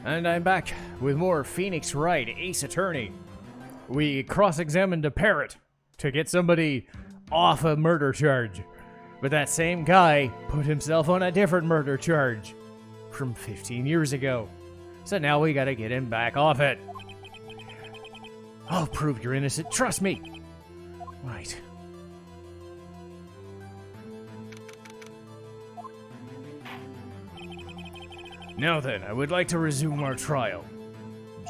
And I'm back with more Phoenix Wright, Ace Attorney. We cross-examined a parrot to get somebody off a murder charge. But that same guy put himself on a different murder charge from 15 years ago. So now we gotta get him back off it. I'll prove you're innocent, trust me. Right. Now then, I would like to resume our trial.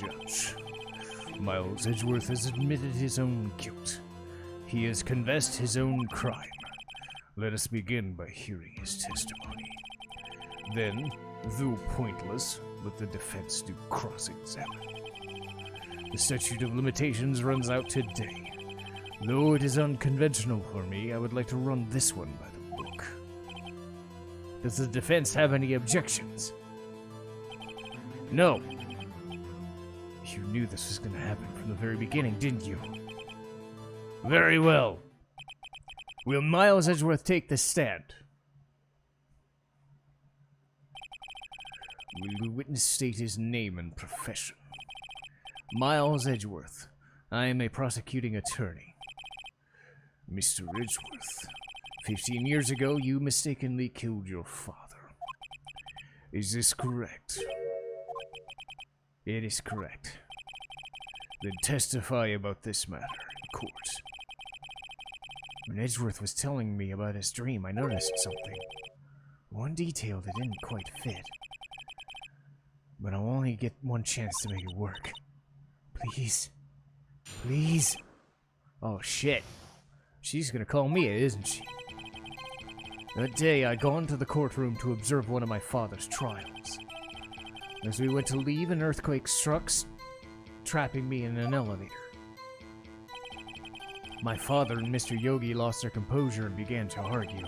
Judge, Miles Edgeworth has admitted his own guilt. He has confessed his own crime. Let us begin by hearing his testimony. Then, though pointless, let the defense do cross-examine. The statute of limitations runs out today. Though it is unconventional for me, I would like to run this one by the book. Does the defense have any objections? No. You knew this was going to happen from the very beginning, didn't you? Very well. Will Miles Edgeworth take the stand? Will the witness state his name and profession? Miles Edgeworth. I am a prosecuting attorney. Mr. Edgeworth, 15 years ago you mistakenly killed your father. Is this correct? It is correct. Then testify about this matter in court. When Edgeworth was telling me about his dream, I noticed something. One detail that didn't quite fit. But I'll only get one chance to make it work. Please. Please. Oh shit. She's gonna call me it, isn't she? That day, I'd gone to the courtroom to observe one of my father's trials. As we went to leave, an earthquake struck, trapping me in an elevator. My father and Mr. Yogi lost their composure and began to argue.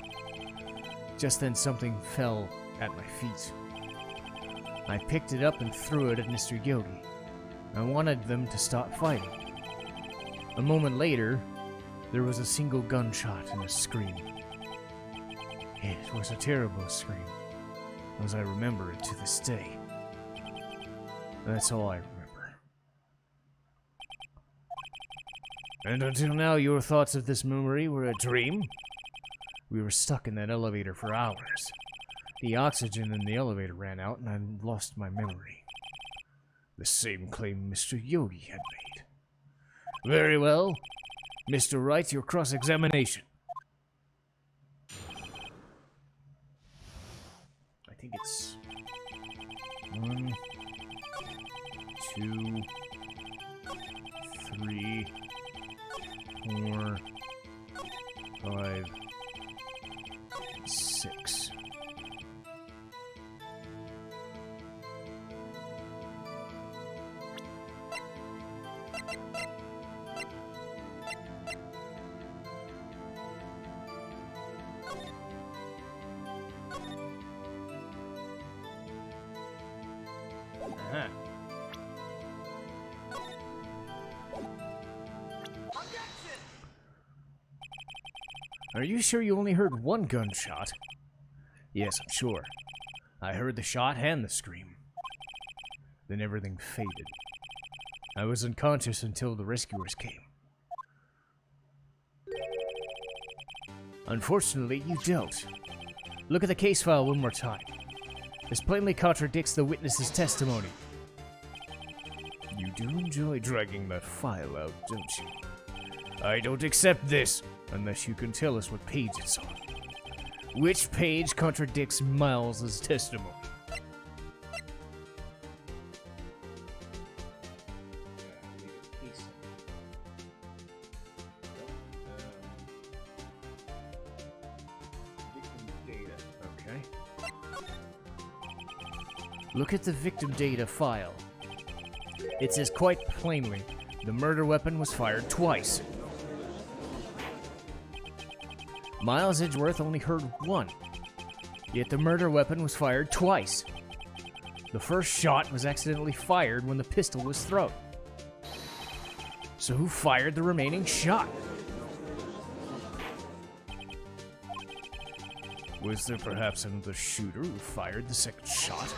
Just then something fell at my feet. I picked it up and threw it at Mr. Yogi. I wanted them to stop fighting. A moment later, there was a single gunshot and a scream. It was a terrible scream, as I remember it to this day. That's all I remember. And until now, your thoughts of this memory were a dream? We were stuck in that elevator for hours. The oxygen in the elevator ran out and I lost my memory. The same claim Mr. Yogi had made. Very well. Mr. Wright, your cross-examination. I think it's 1, 2, 3, 4, 5, 6. Uh-huh. Are you sure you only heard one gunshot? Yes, I'm sure. I heard the shot and the scream. Then everything faded. I was unconscious until the rescuers came. Unfortunately, you don't. Look at the case file one more time. This plainly contradicts the witness's testimony. You do enjoy dragging that file out, don't you? I don't accept this, unless you can tell us what page it's on. Which page contradicts Miles's testimony? Okay. Look at the victim data file. It says quite plainly, the murder weapon was fired twice. Miles Edgeworth only heard one, yet the murder weapon was fired twice. The first shot was accidentally fired when the pistol was thrown. So who fired the remaining shot? Was there perhaps another shooter who fired the second shot?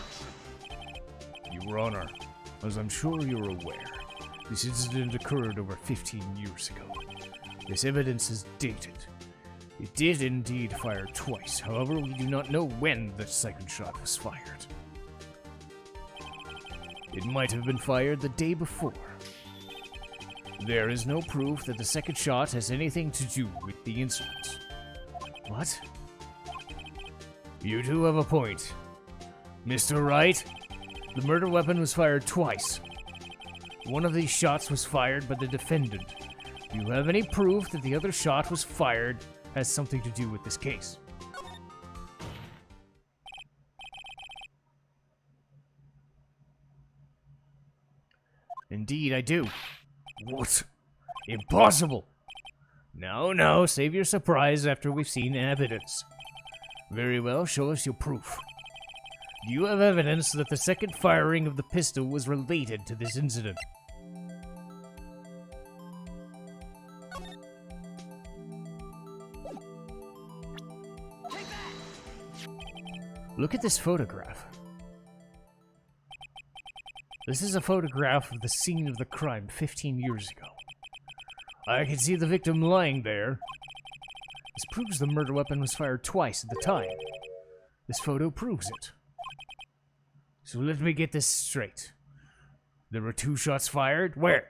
Your Honor, as I'm sure you're aware, this incident occurred over 15 years ago. This evidence is dated. It did indeed fire twice, however, we do not know when the second shot was fired. It might have been fired the day before. There is no proof that the second shot has anything to do with the incident. What? You do have a point. Mr. Wright, the murder weapon was fired twice. One of these shots was fired by the defendant. Do you have any proof that the other shot was fired has something to do with this case? Indeed, I do. What? Impossible! No, save your surprise after we've seen evidence. Very well, show us your proof. Do you have evidence that the second firing of the pistol was related to this incident? Look at this photograph. This is a photograph of the scene of the crime 15 years ago. I can see the victim lying there. This proves the murder weapon was fired twice at the time. This photo proves it. So let me get this straight. There were 2 shots fired? Where?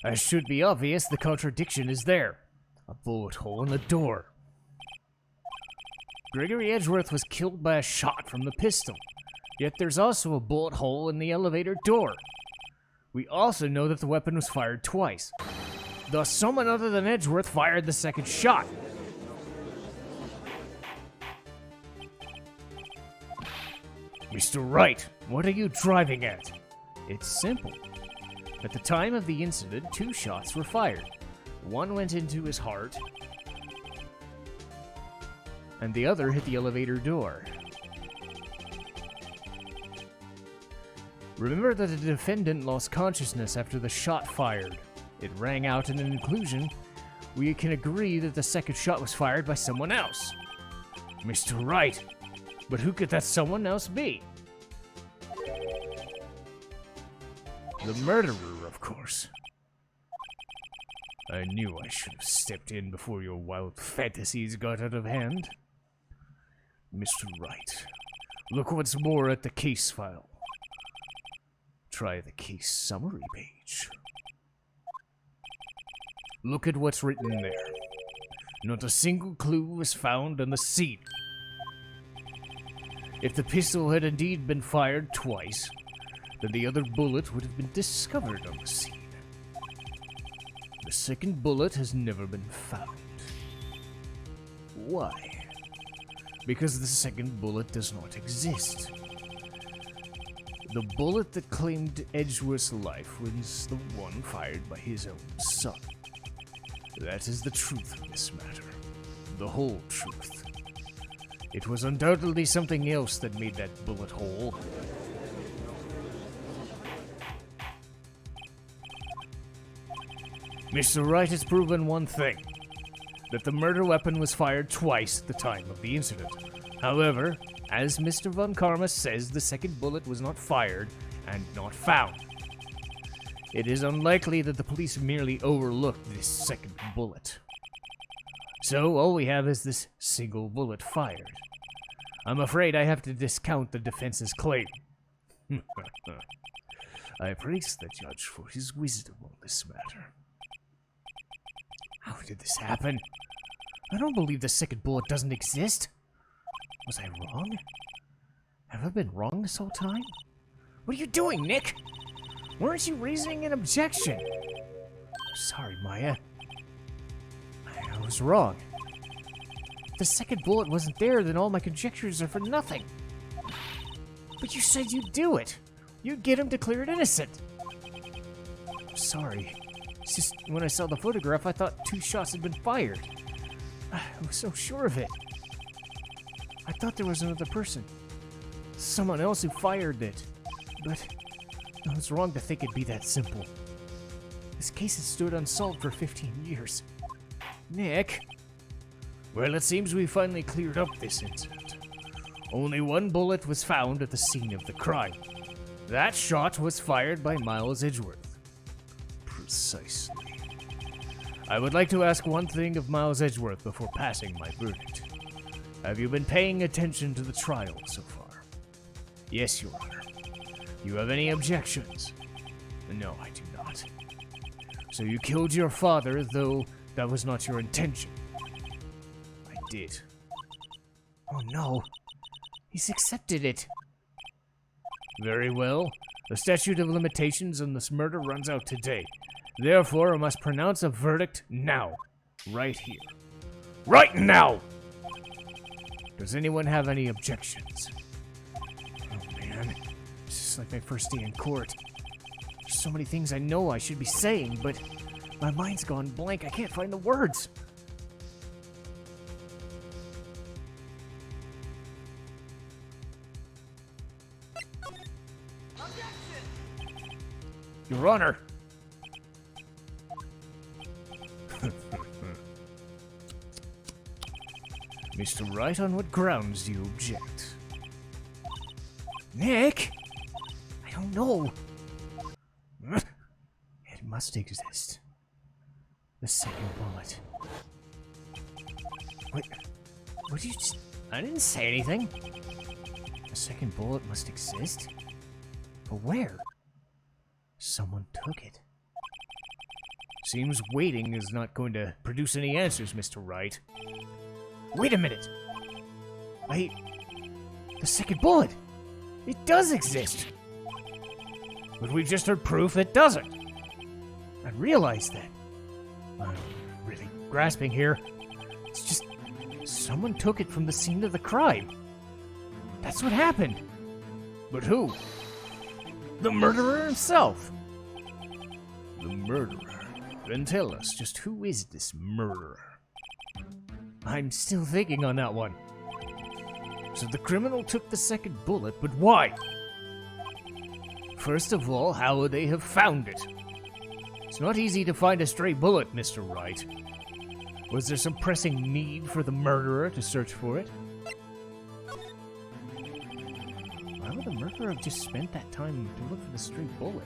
As should be obvious, the contradiction is there. A bullet hole in the door. Gregory Edgeworth was killed by a shot from the pistol, yet there's also a bullet hole in the elevator door. We also know that the weapon was fired twice. Thus, someone other than Edgeworth fired the second shot. Mr. Wright, what are you driving at? It's simple. At the time of the incident, 2 shots were fired. One went into his heart, and the other hit the elevator door. Remember that the defendant lost consciousness after the shot fired. It rang out in an inclusion. We can agree that the second shot was fired by someone else. Mr. Wright, but who could that someone else be? The murderer, of course. I knew I should have stepped in before your wild fantasies got out of hand. Mr. Wright, look what's more at the case file. Try the case summary page. Look at what's written there. Not a single clue was found on the scene. If the pistol had indeed been fired twice, then the other bullet would have been discovered on the scene. The second bullet has never been found. Why? Because the second bullet does not exist. The bullet that claimed Edgeworth's life was the one fired by his own son. That is the truth of this matter. The whole truth. It was undoubtedly something else that made that bullet hole. Mr. Wright has proven one thing, that the murder weapon was fired twice at the time of the incident. However, as Mr. Von Karma says, the second bullet was not fired and not found. It is unlikely that the police merely overlooked this second bullet. So all we have is this single bullet fired. I'm afraid I have to discount the defense's claim. I praise the judge for his wisdom on this matter. How did this happen? I don't believe the second bullet doesn't exist. Was I wrong? Have I been wrong this whole time? What are you doing, Nick? Weren't you raising an objection? Sorry, Maya. I was wrong. If the second bullet wasn't there, then all my conjectures are for nothing. But you said you'd do it. You'd get him declared innocent. Sorry. It's just when I saw the photograph, I thought 2 shots had been fired. I was so sure of it. I thought there was another person. Someone else who fired it. But I was wrong to think it'd be that simple. This case has stood unsolved for 15 years. Nick? Well, it seems we finally cleared up this incident. Only one bullet was found at the scene of the crime. That shot was fired by Miles Edgeworth. Precisely. I would like to ask one thing of Miles Edgeworth before passing my verdict. Have you been paying attention to the trial so far? Yes, Your Honor. You have any objections? No, I do not. So you killed your father, though that was not your intention. I did. Oh no. He's accepted it. Very well. The statute of limitations on this murder runs out today. Therefore, I must pronounce a verdict now. Right here. Right now! Does anyone have any objections? Oh man. It's just like my first day in court. There's so many things I know I should be saying, but my mind's gone blank. I can't find the words. Your Honor! Mr. Wright, on what grounds do you object? Nick? I don't know. It must exist. The second bullet. What did you just... I didn't say anything. The second bullet must exist? But where? Someone took it. Seems waiting is not going to produce any answers, Mr. Wright. Wait a minute! The second bullet! It does exist! But we've just heard proof it doesn't. I realize that. I'm really grasping here. It's just... someone took it from the scene of the crime. That's what happened. But who? The murderer himself. The murderer? Then tell us, just who is this murderer? I'm still thinking on that one. So the criminal took the second bullet, but why? First of all, how would they have found it? It's not easy to find a stray bullet, Mr. Wright. Was there some pressing need for the murderer to search for it? Why would the murderer have just spent that time to look for the stray bullet?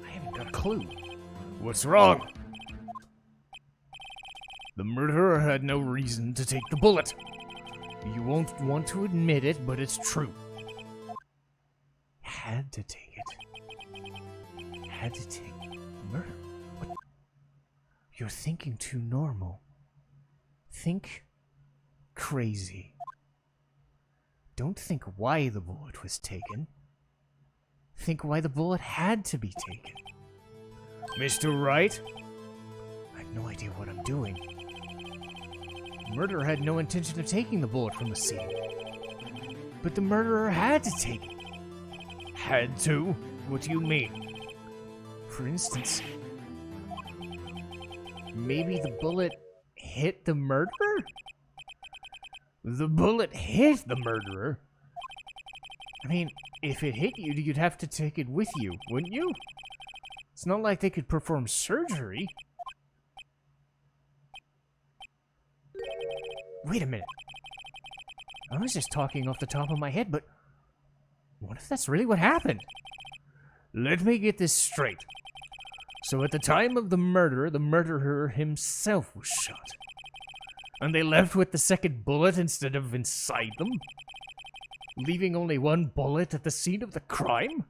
I haven't got a clue. What's wrong? The murderer had no reason to take the bullet. You won't want to admit it, but it's true. Had to take it. Had to take murder. What? You're thinking too normal. Think crazy. Don't think why the bullet was taken. Think why the bullet had to be taken. Mr. Wright? I have no idea what I'm doing. The murderer had no intention of taking the bullet from the scene. But the murderer had to take it. Had to? What do you mean? For instance, maybe the bullet hit the murderer? The bullet hit the murderer? I mean, if it hit you, you'd have to take it with you, wouldn't you? It's not like they could perform surgery. Wait a minute. I was just talking off the top of my head, but what if that's really what happened? Let me get this straight. So at the time of the murderer himself was shot. And they left with the second bullet instead of inside them? Leaving only one bullet at the scene of the crime?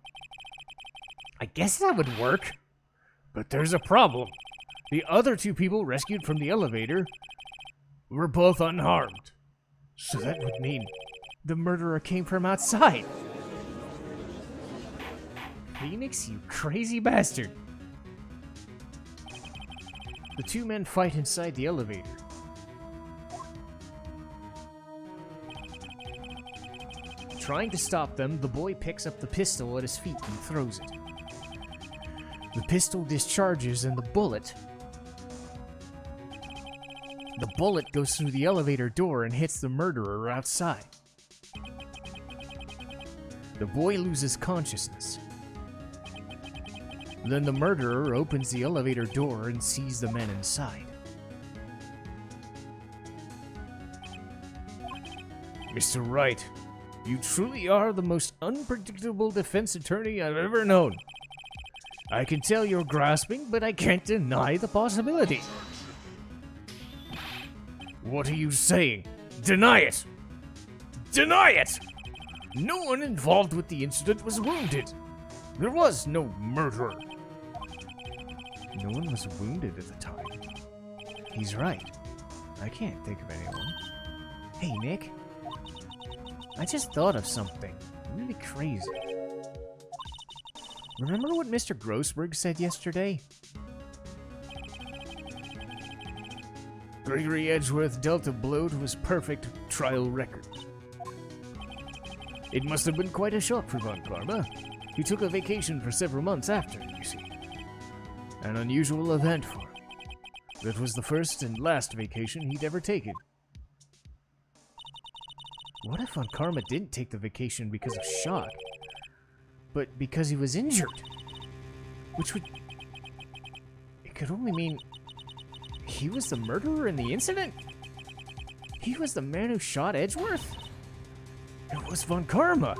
I guess that would work. But there's a problem. The other two people rescued from the elevator were both unharmed. So that would mean the murderer came from outside. Phoenix, you crazy bastard. The two men fight inside the elevator. Trying to stop them, the boy picks up the pistol at his feet and throws it. The pistol discharges and the bullet goes through the elevator door and hits the murderer outside. The boy loses consciousness. Then the murderer opens the elevator door and sees the men inside. Mr. Wright, you truly are the most unpredictable defense attorney I've ever known. I can tell you're grasping, but I can't deny the possibility. What are you saying? Deny it! Deny it! No one involved with the incident was wounded. There was no murderer. No one was wounded at the time. He's right. I can't think of anyone. Hey, Nick. I just thought of something really crazy. Remember what Mr. Grossberg said yesterday? Gregory Edgeworth dealt a blow to his perfect trial record. It must have been quite a shock for Von Karma. He took a vacation for several months after, you see. An unusual event for him. That was the first and last vacation he'd ever taken. What if Von Karma didn't take the vacation because of shock, but because he was injured? Which would... It could only mean... he was the murderer in the incident? He was the man who shot Edgeworth? It was Von Karma.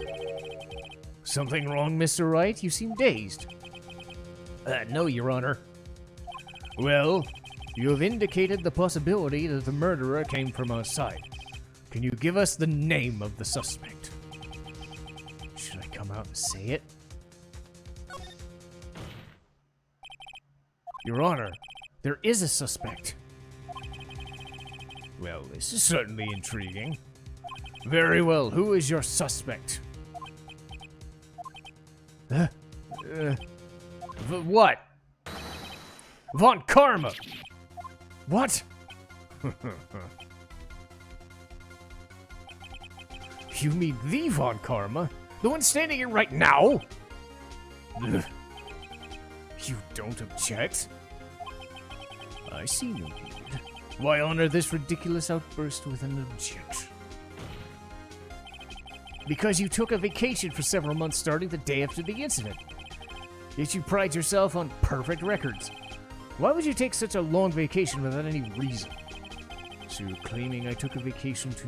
Something wrong, Mr. Wright? You seem dazed. No, Your Honor. Well, you have indicated the possibility that the murderer came from outside. Can you give us the name of the suspect? Should I come out and say it? Your Honor, there is a suspect. Well, this is certainly intriguing. Very well, who is your suspect? What? Von Karma! What? You mean the Von Karma? The one standing here right now? You don't object? I see no need. Why honor this ridiculous outburst with an objection? Because you took a vacation for several months starting the day after the incident. Yet you pride yourself on perfect records. Why would you take such a long vacation without any reason? So you're claiming I took a vacation to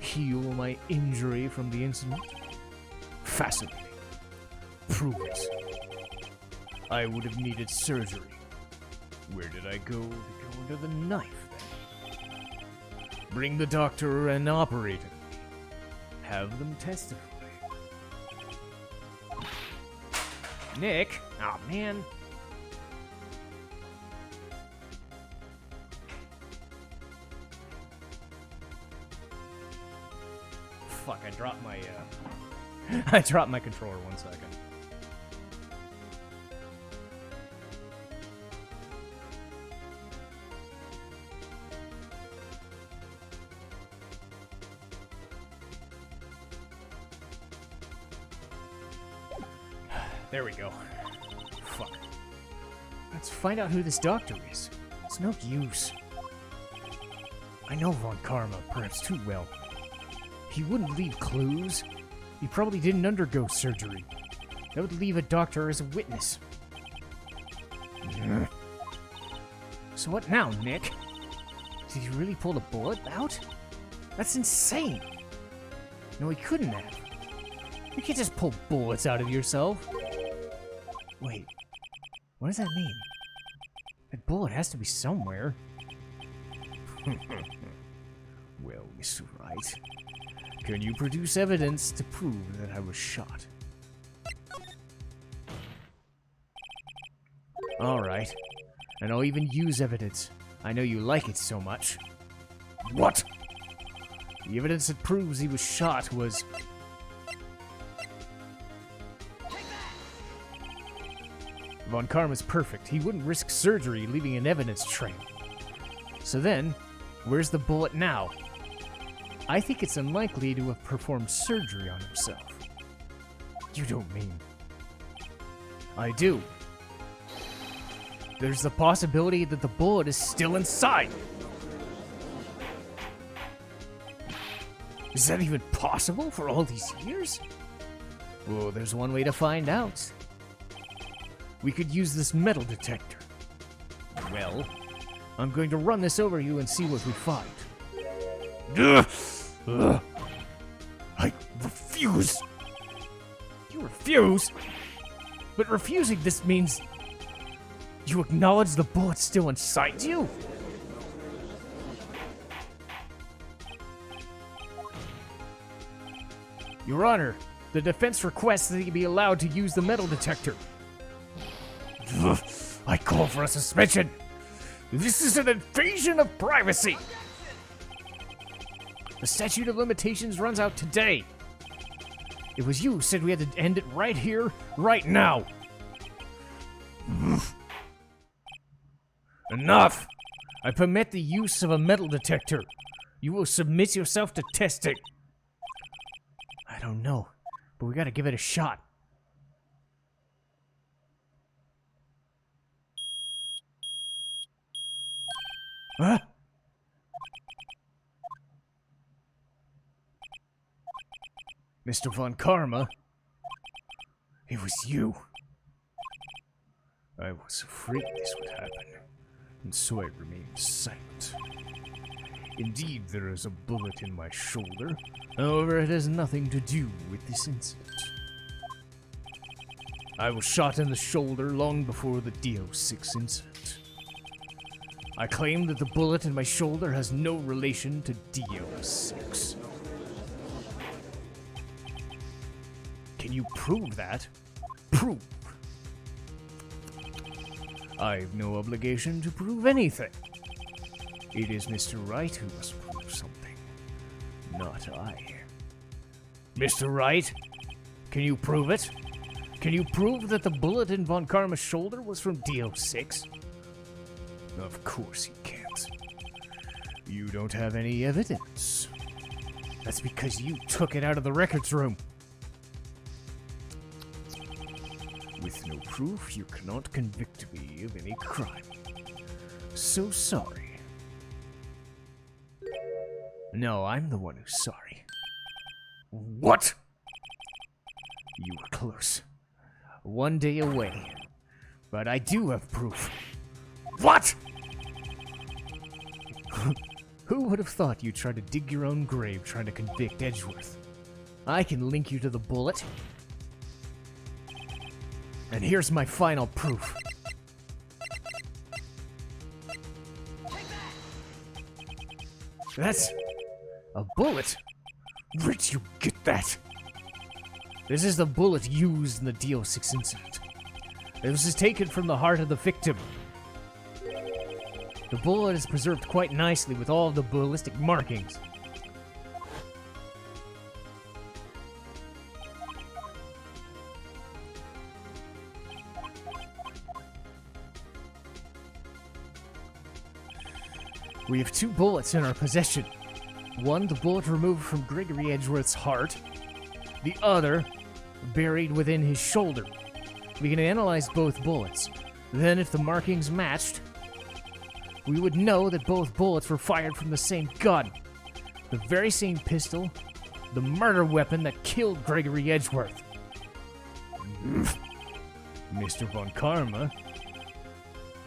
heal my injury from the incident? Fascinating. Prove it. I would have needed surgery. Where did I go to go under the knife, then? Bring the doctor and operate it. Have them testify. Nick? Aw, oh, man. Fuck, I dropped my, I dropped my controller, 1 second. There we go. Fuck. Let's find out who this doctor is. It's no use. I know Von Karma perhaps too well. He wouldn't leave clues. He probably didn't undergo surgery. That would leave a doctor as a witness. So what now, Nick? Did he really pull the bullet out? That's insane! No, he couldn't have. You can't just pull bullets out of yourself. Wait, what does that mean? That bullet has to be somewhere. Well, Mr. Wright, can you produce evidence to prove that I was shot? Alright, and I'll even use evidence. I know you like it so much. What? The evidence that proves he was shot was... Von Karma's perfect. He wouldn't risk surgery leaving an evidence trail. So then, where's the bullet now? I think it's unlikely to have performed surgery on himself. You don't mean... I do. There's the possibility that the bullet is still inside. Is that even possible for all these years? Well, there's one way to find out. we could use this metal detector. Well, I'm going to run this over you and see what we find. I refuse. You refuse? But refusing this means you acknowledge the bullet's still inside you? Your Honor, the defense requests that he be allowed to use the metal detector. I call for a suspension. This is an invasion of privacy. The statute of limitations runs out today. It was you who said we had to end it right here, right now. Enough! I permit the use of a metal detector. You will submit yourself to testing. I don't know, but we gotta give it a shot. Huh? Mr. Von Karma? It was you. I was afraid this would happen, and so I remained silent. Indeed, there is a bullet in my shoulder. However, it has nothing to do with this incident. I was shot in the shoulder long before the DO6 incident. I claim that the bullet in my shoulder has no relation to DO6. Can you prove that? Prove. I have no obligation to prove anything. It is Mr. Wright who must prove something, not I. Mr. Wright, can you prove it? Can you prove that the bullet in Von Karma's shoulder was from DO6? Of course you can't. You don't have any evidence. That's because you took it out of the records room. With no proof, you cannot convict me of any crime. So sorry. No, I'm the one who's sorry. What? You were close. One day away. But I do have proof. What? Who would have thought you'd try to dig your own grave trying to convict Edgeworth? I can link you to the bullet. And here's my final proof. That's a bullet. Where'd you get that? This is the bullet used in the DO6 incident. This was taken from the heart of the victim. The bullet is preserved quite nicely with all of the ballistic markings. We have two bullets in our possession. One, the bullet removed from Gregory Edgeworth's heart. The other, buried within his shoulder. We can analyze both bullets. Then, if the markings matched, we would know that both bullets were fired from the same gun. The very same pistol, the murder weapon that killed Gregory Edgeworth. Mr. Von Karma,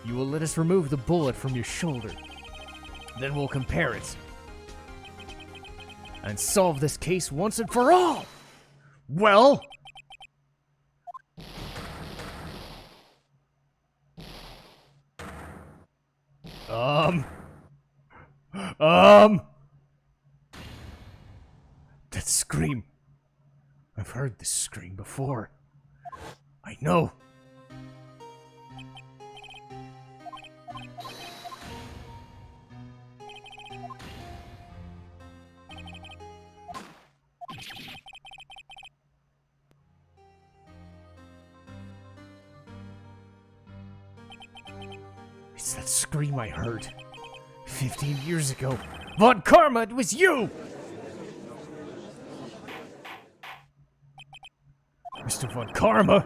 you will let us remove the bullet from your shoulder. Then we'll compare it. And solve this case once and for all! Well... That scream. I've heard this scream before. I know. It's that scream I heard 15 years ago. Von Karma, it was you! Mr. Von Karma?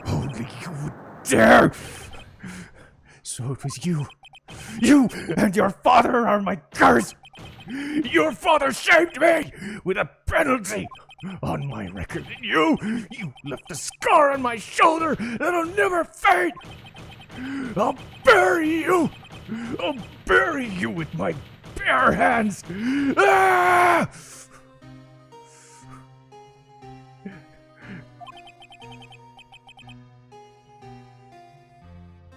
Only you would dare! So it was you. You and your father are my curse! Your father shamed me with a penalty on my record. And you left a scar on my shoulder that'll never fade. I'll bury you. I'll bury you with my bare hands. Ah!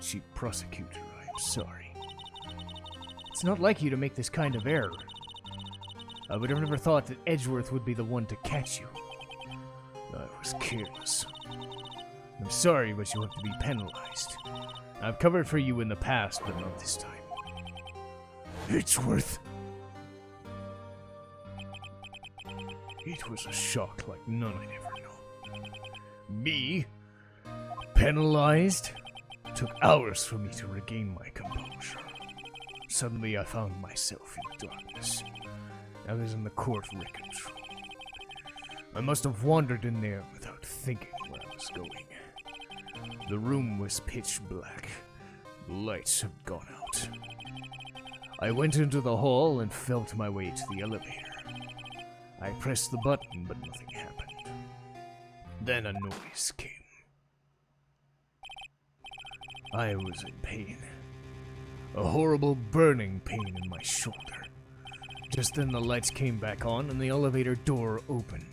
Chief Prosecutor, I'm sorry. It's not like you to make this kind of error. I would have never thought that Edgeworth would be the one to catch you. I was careless. I'm sorry, but you have to be penalized. I've covered for you in the past, but not this time. Edgeworth! It was a shock like none I'd ever known. Me? Penalized? It took hours for me to regain my composure. Suddenly I found myself in darkness. I was in the court records room. I must have wandered in there without thinking where I was going. The room was pitch black. The lights had gone out. I went into the hall and felt my way to the elevator. I pressed the button, but nothing happened. Then a noise came. I was in pain. A horrible burning pain in my shoulder. Just then the lights came back on and the elevator door opened.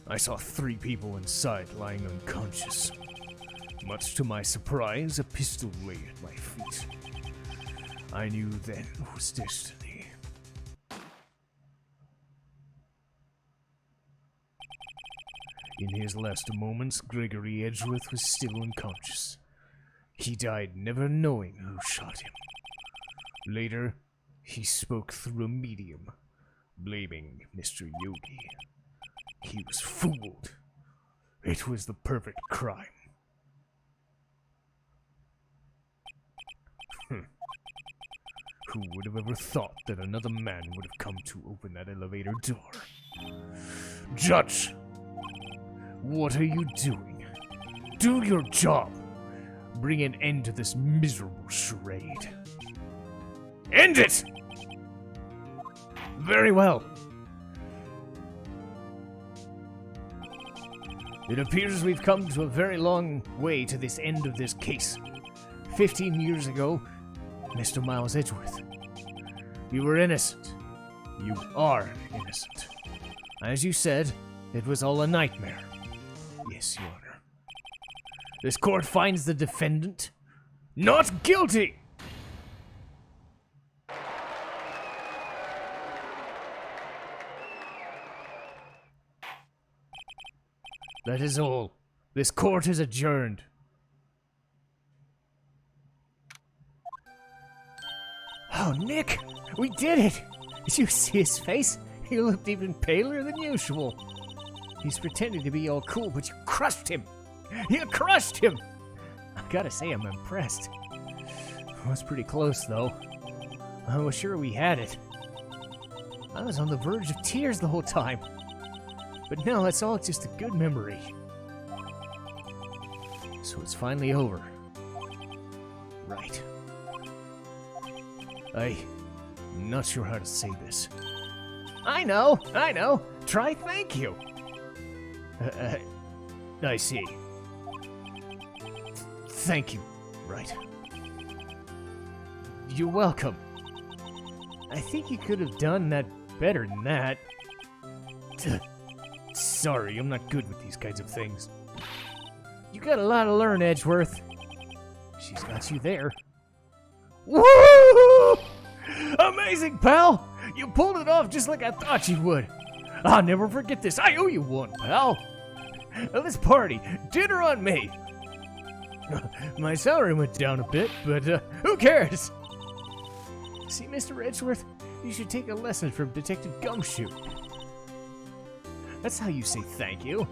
I saw 3 people inside lying unconscious. Much to my surprise, a pistol lay at my feet. I knew then it was destiny. In his last moments, Gregory Edgeworth was still unconscious. He died never knowing who shot him. Later, he spoke through a medium, blaming Mr. Yogi. He was fooled. It was the perfect crime. Who would have ever thought that another man would have come to open that elevator door? Judge! What are you doing? Do your job! Bring an end to this miserable charade. End it! Very well. It appears we've come to a very long way to this end of this case. 15 years ago, Mr. Miles Edgeworth, you were innocent. You are innocent. As you said, it was all a nightmare. Yes, Your Honor. This court finds the defendant not guilty! That is all. This court is adjourned. Oh, Nick! We did it! Did you see his face? He looked even paler than usual. He's pretending to be all cool, but you crushed him! You crushed him! I gotta say, I'm impressed. It was pretty close, though. I was sure we had it. I was on the verge of tears the whole time. But no, it's all just a good memory. So it's finally over. Right. I'm not sure how to say this. I know! Try thank you! I see. Thank you, Wright. You're welcome. I think you could have done that better than that. Sorry, I'm not good with these kinds of things. You got a lot to learn, Edgeworth. She's got you there. Woo! Amazing, pal! You pulled it off just like I thought you would. I'll never forget this. I owe you one, pal. Let's party. Dinner on me. My salary went down a bit, but who cares? See, Mr. Edgeworth, you should take a lesson from Detective Gumshoe. That's how you say thank you.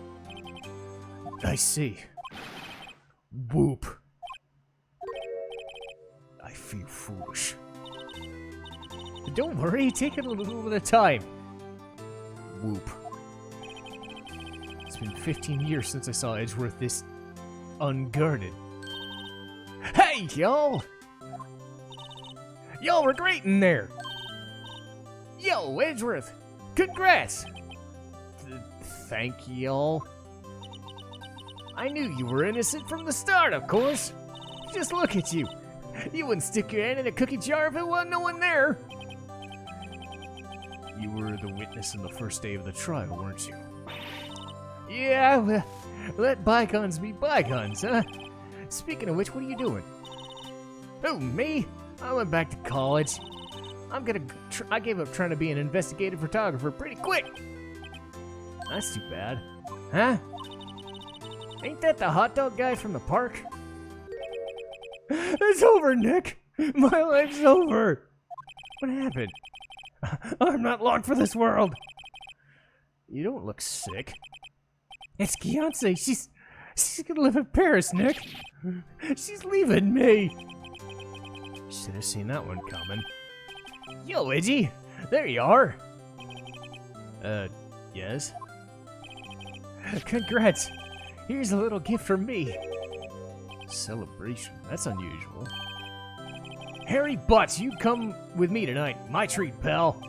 I see. Whoop. I feel foolish. Don't worry, take it a little at a time. Whoop. It's been 15 years since I saw Edgeworth this unguarded. Hey, y'all! Y'all were great in there. Yo, Edgeworth, congrats. Thank y'all. I knew you were innocent from the start, of course. Just look at you. You wouldn't stick your hand in a cookie jar if it wasn't no one there. You were the witness on the first day of the trial, weren't you? Yeah, well, let bygones be bygones, huh? Speaking of which, what are you doing? Who, me? I went back to college. I gave up trying to be an investigative photographer pretty quick. That's too bad. Huh? Ain't that the hot dog guy from the park? It's over, Nick. My life's over. What happened? I'm not long for this world. You don't look sick. It's Beyonce. She's gonna live in Paris, Nick. She's leaving me. Should have seen that one coming. Yo, Edgy. There you are. Yes? Congrats. Here's a little gift from me. Celebration? That's unusual. Harry Butts, you come with me tonight. My treat, pal.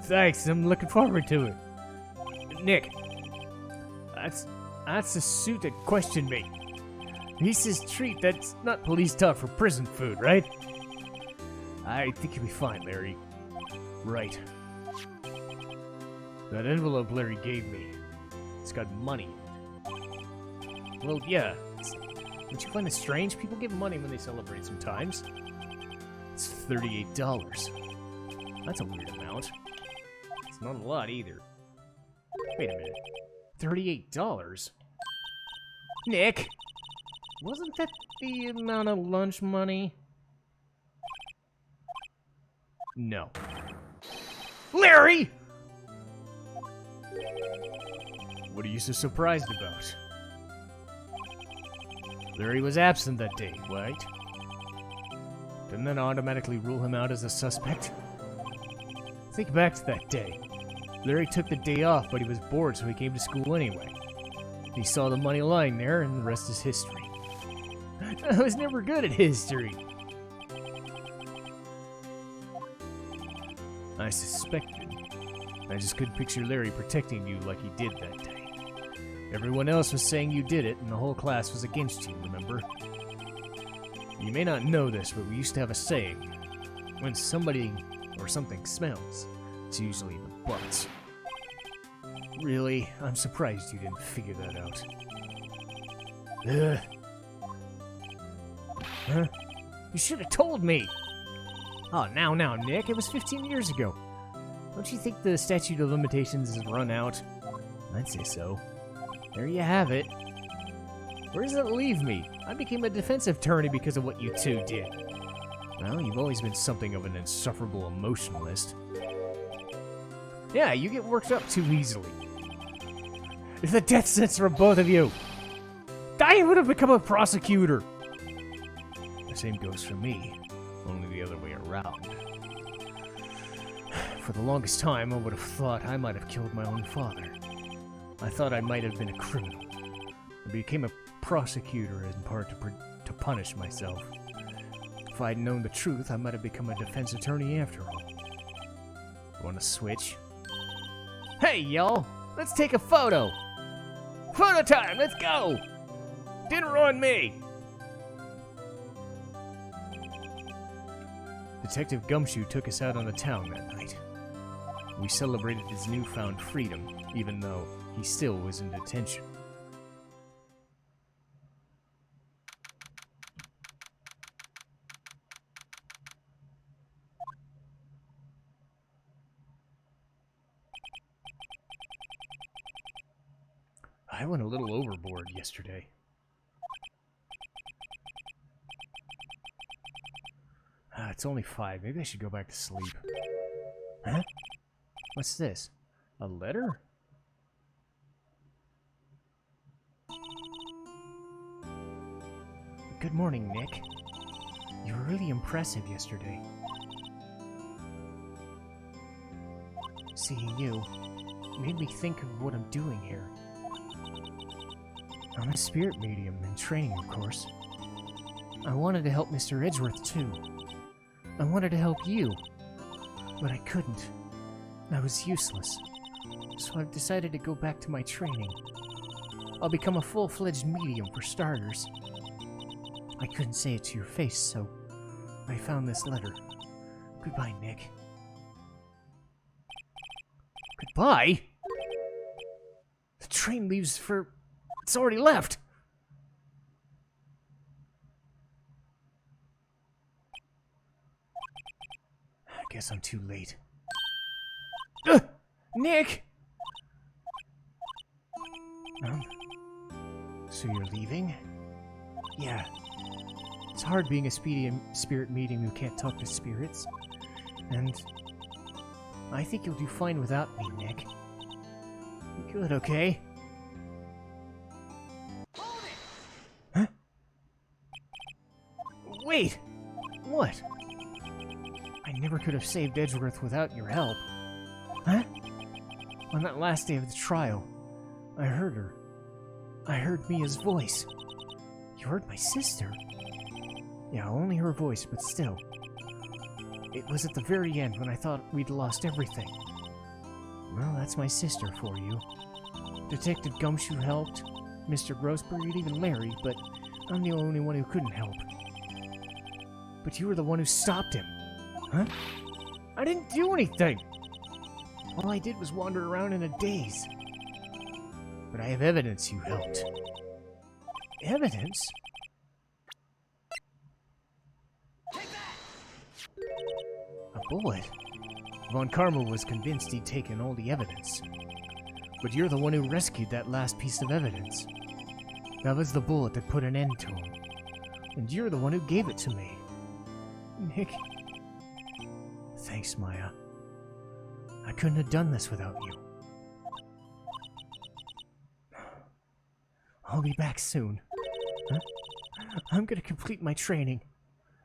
Thanks. I'm looking forward to it. Nick, that's the suit that questioned me. He says treat, that's not police talk for prison food, right? I think you'll be fine, Larry. Right. That envelope Larry gave me, it's got money in it. Well, yeah. Don't you find it strange? People give money when they celebrate sometimes. It's $38. That's a weird amount. It's not a lot either. Wait a minute. $38? Nick! Wasn't that the amount of lunch money? No. Larry! What are you so surprised about? Larry was absent that day, right? Didn't that automatically rule him out as a suspect? Think back to that day. Larry took the day off, but he was bored, so he came to school anyway. He saw the money lying there, and the rest is history. I was never good at history. I suspected. I just couldn't picture Larry protecting you like he did that day. Everyone else was saying you did it, and the whole class was against you, remember? You may not know this, but we used to have a saying. When somebody or something smells, it's usually the butts. Really? I'm surprised you didn't figure that out. Huh? You should have told me! Oh, now, Nick. It was 15 years ago. Don't you think the statute of limitations has run out? I'd say so. There you have it. Where does that leave me? I became a defense attorney because of what you two did. Well, you've always been something of an insufferable emotionalist. Yeah, you get worked up too easily. It's a death sentence for both of you. I would have become a prosecutor. The same goes for me, only the other way around. For the longest time, I would have thought I might have killed my own father. I thought I might have been a criminal. I became a prosecutor in part to punish myself. If I'd known the truth, I might have become a defense attorney after all. Want to switch? Hey, y'all! Let's take a photo! Photo time! Let's go! Dinner on me! Detective Gumshoe took us out on the town that night. We celebrated his newfound freedom, even though he still was in detention. I went a little overboard yesterday. It's only 5. Maybe I should go back to sleep. Huh? What's this? A letter? Good morning, Nick. You were really impressive yesterday. Seeing you made me think of what I'm doing here. I'm a spirit medium in training, of course. I wanted to help Mr. Edgeworth, too. I wanted to help you, but I couldn't. I was useless. So I've decided to go back to my training. I'll become a full-fledged medium for starters. I couldn't say it to your face, so I found this letter. Goodbye, Nick. Goodbye? The train leaves for... It's already left! I guess I'm too late. Nick! So you're leaving? Yeah. It's hard being a spirit medium who can't talk to spirits. And I think you'll do fine without me, Nick. Good, okay? Huh? Wait! What? I never could have saved Edgeworth without your help. Huh? On that last day of the trial, I heard her. I heard Mia's voice. You heard my sister? Yeah, only her voice, but still. It was at the very end when I thought we'd lost everything. Well, that's my sister for you. Detective Gumshoe helped, Mr. Grossberg, even Larry, but I'm the only one who couldn't help. But you were the one who stopped him. Huh? I didn't do anything! All I did was wander around in a daze. But I have evidence you helped. Evidence? A bullet? Von Karma was convinced he'd taken all the evidence. But you're the one who rescued that last piece of evidence. That was the bullet that put an end to him. And you're the one who gave it to me. Nick. Thanks, Maya. I couldn't have done this without you. I'll be back soon. Huh? I'm gonna complete my training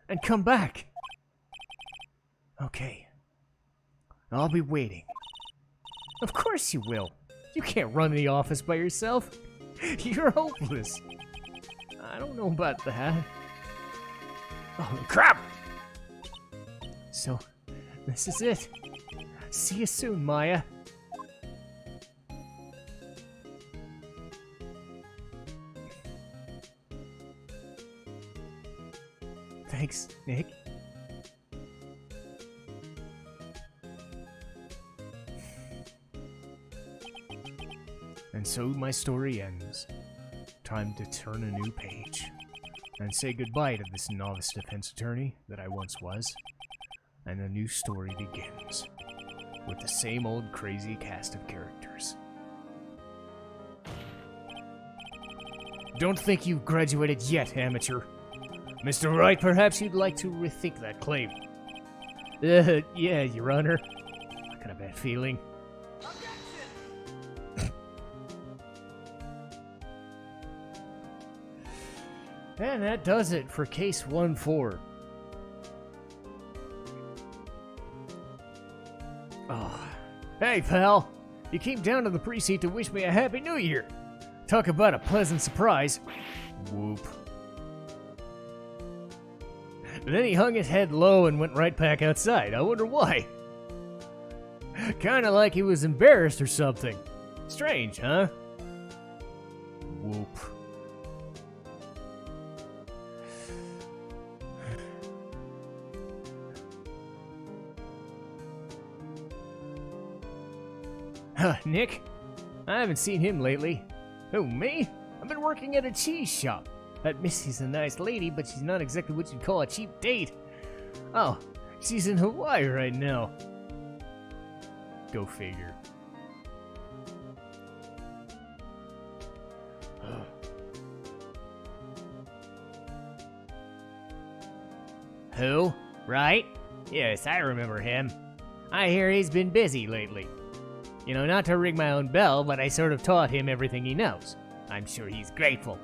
and come back. Okay. I'll be waiting. Of course you will. You can't run the office by yourself. You're hopeless. I don't know about that. Oh, crap! So, this is it. See you soon, Maya. Thanks, Nick. And so my story ends. Time to turn a new page. And say goodbye to this novice defense attorney that I once was. And a new story begins. With the same old crazy cast of characters. Don't think you've graduated yet, amateur. Mr. Wright, perhaps you'd like to rethink that claim. Yeah, Your Honor. I got a bad feeling. And that does it for case 1-4. Oh. Hey, pal. You came down to the precinct to wish me a Happy New Year. Talk about a pleasant surprise. Whoop. Then he hung his head low and went right back outside. I wonder why. Kinda like he was embarrassed or something. Strange, huh? Whoop. Nick? I haven't seen him lately. Who, me? I've been working at a cheese shop. That Missy's a nice lady, but she's not exactly what you'd call a cheap date. Oh, she's in Hawaii right now. Go figure. Who? Wright? Yes, I remember him. I hear he's been busy lately. You know, not to ring my own bell, but I sort of taught him everything he knows. I'm sure he's grateful.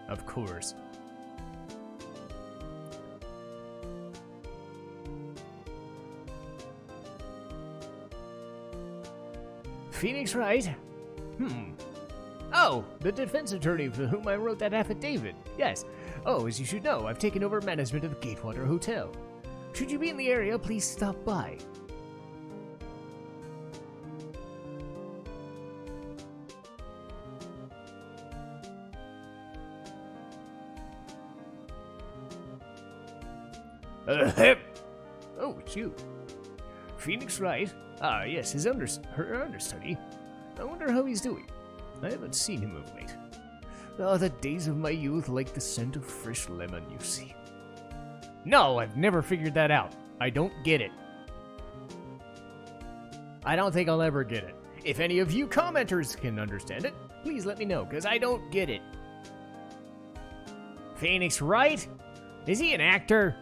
Of course. Phoenix Wright? Oh, the defense attorney for whom I wrote that affidavit. Yes. Oh, as you should know, I've taken over management of the Gatewater Hotel. Should you be in the area, please stop by. Oh, it's you. Phoenix Wright? Ah, yes, her understudy. I wonder how he's doing. I haven't seen him of late. Oh, the days of my youth like the scent of fresh lemon, you see. No, I've never figured that out. I don't get it. I don't think I'll ever get it. If any of you commenters can understand it, please let me know, because I don't get it. Phoenix Wright? Is he an actor?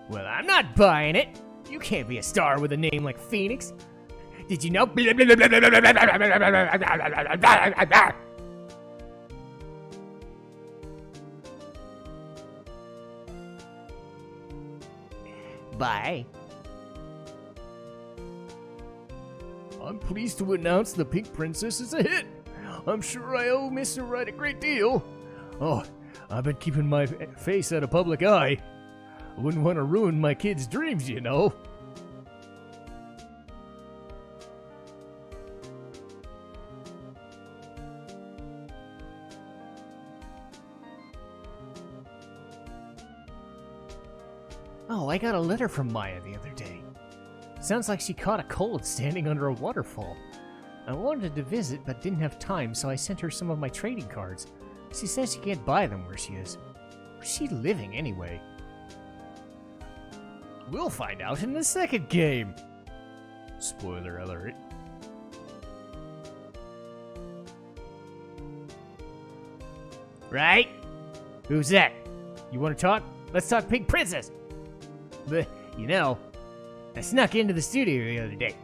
Well, I'm not buying it. You can't be a star with a name like Phoenix. Did you know? Bye. I'm pleased to announce The Pink Princess is a hit. I'm sure I owe Mr. Wright a great deal. Oh, I've been keeping my face out of public eye. I wouldn't want to ruin my kids' dreams, you know. Oh, I got a letter from Maya the other day. Sounds like she caught a cold standing under a waterfall. I wanted to visit, but didn't have time, so I sent her some of my trading cards. She says she can't buy them where she is. Where's she living, anyway? We'll find out in the second game. Spoiler alert. Right? Who's that? You want to talk? Let's talk Pink Princess. But, you know, I snuck into the studio the other day.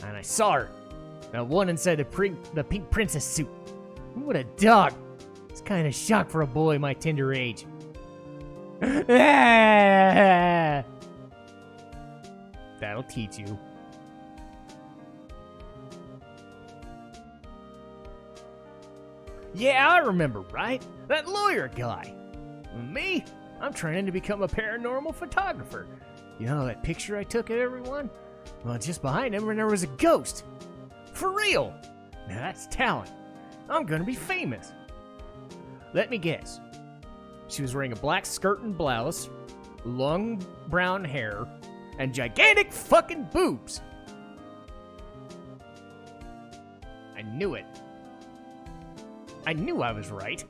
And I saw her. That one inside the Pink Princess suit. What a dog. It's kind of shock for a boy my tender age. That'll teach you. Yeah, I remember, right? That lawyer guy. Me? I'm training to become a paranormal photographer. You know that picture I took of everyone? Well, just behind him there was a ghost. For real. Now that's talent. I'm gonna be famous. Let me guess. She was wearing a black skirt and blouse, long brown hair, and gigantic fucking boobs. I knew it. I knew I was right.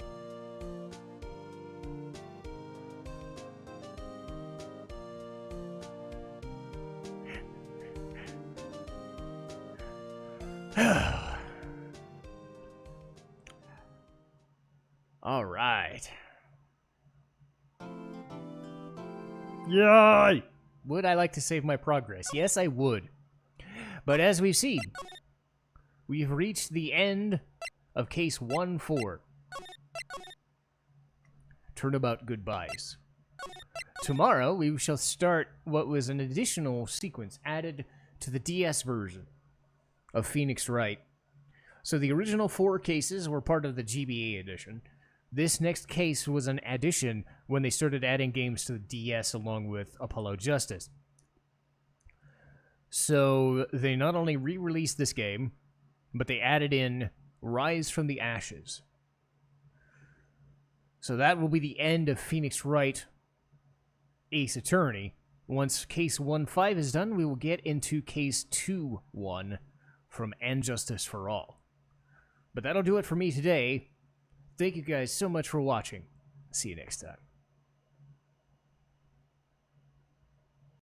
All right. Yay! Would I like to save my progress? Yes, I would. But as we've seen, we've reached the end of Case 1-4. Turnabout goodbyes. Tomorrow, we shall start what was an additional sequence added to the DS version of Phoenix Wright. So the original 4 cases were part of the GBA edition. This next case was an addition when they started adding games to the DS along with Apollo Justice. So they not only re-released this game, but they added in Rise from the Ashes. So that will be the end of Phoenix Wright Ace Attorney. Once Case 1-5 is done, we will get into Case 2-1 from And Justice for All. But that'll do it for me today. Thank you guys so much for watching. See you next time.